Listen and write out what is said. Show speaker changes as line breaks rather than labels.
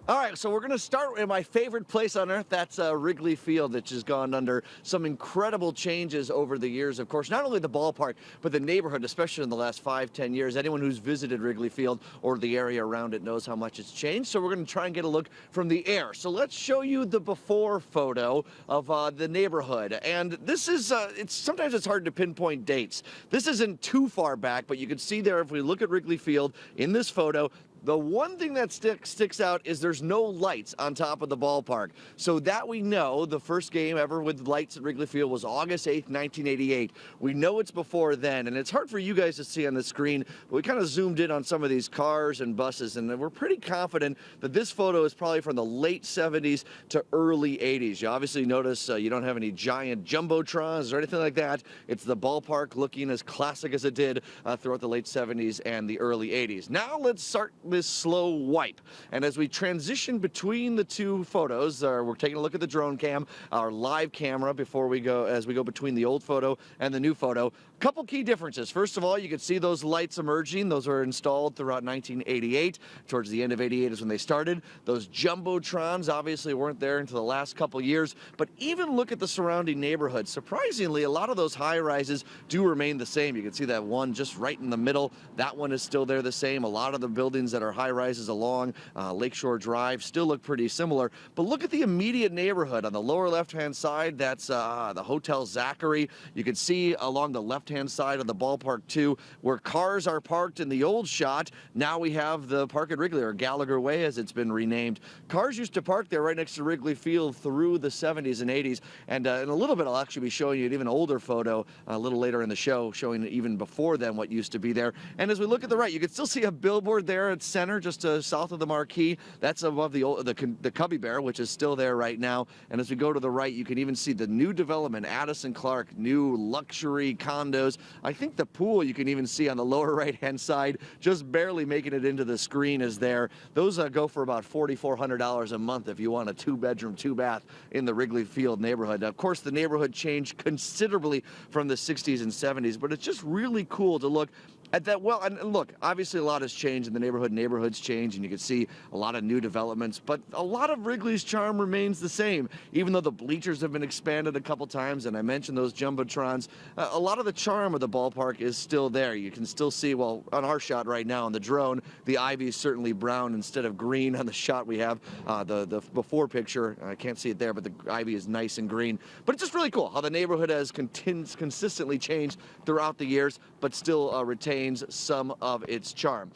All right, so we're going to start in my favorite place on earth. That's Wrigley Field, which has gone under some incredible changes over the years. Of course, not only the ballpark, but the neighborhood, especially in the last 5-10 years. Anyone who's visited Wrigley Field or the area around it knows how much it's changed. So we're going to try and get a look from the air. So let's show you the before photo of the neighborhood. And this is, sometimes it's hard to pinpoint dates. This isn't too far back, but you can see there, if we look at Wrigley Field in this photo, the one thing that sticks out is there's no lights on top of the ballpark. So that we know the first game ever with lights at Wrigley Field was August 8th, 1988. We know it's before then, and it's hard for you guys to see on the screen, but we kind of zoomed in on some of these cars and buses, and we're pretty confident that this photo is probably from the late 70s to early 80s. You obviously notice you don't have any giant jumbotrons or anything like that. It's the ballpark looking as classic as it did throughout the late 70s and the early 80s. Now let's start this slow wipe, and as we transition between the two photos, we're taking a look at the drone cam, our live camera, before we go, as we go between the old photo and the new photo. Couple key differences. First of all, you can see those lights emerging. Those were installed throughout 1988. Towards the end of 88 is when they started. Those jumbotrons obviously weren't there until the last couple years, but even look at the surrounding neighborhood. Surprisingly, a lot of those high rises do remain the same. You can see that one just right in the middle. That one is still there the same. A lot of the buildings that are high rises along Lakeshore Drive still look pretty similar. But look at the immediate neighborhood. On the lower left-hand side, that's the Hotel Zachary. You can see along the left-hand side of the ballpark too, where cars are parked in the old shot. Now we have the Park at Wrigley, or Gallagher Way as it's been renamed. Cars used to park there right next to Wrigley Field through the 70s and 80s. And in a little bit, I'll actually be showing you an even older photo a little later in the show, showing even before then what used to be there. And as we look at the right, you can still see a billboard there at center, just south of the marquee. That's above the Cubby Bear, which is still there right now. And as we go to the right, you can even see the new development, Addison Clark, new luxury condos. I think the pool you can even see on the lower right-hand side, just barely making it into the screen, is there. Those go for about $4,400 a month if you want a 2-bedroom, 2-bath in the Wrigley Field neighborhood. Of course, the neighborhood changed considerably from the 60s and 70s, but it's just really cool to look at that. Well, and look, obviously a lot has changed in the neighborhood. Neighborhoods change, and you can see a lot of new developments, but a lot of Wrigley's charm remains the same. Even though the bleachers have been expanded a couple times, and I mentioned those jumbotrons, a lot of the charm of the ballpark is still there. You can still see, well, on our shot right now on the drone, the ivy is certainly brown instead of green on the shot we have. The before picture, I can't see it there, but the ivy is nice and green. But it's just really cool how the neighborhood has consistently changed throughout the years, but still retains some of its charm.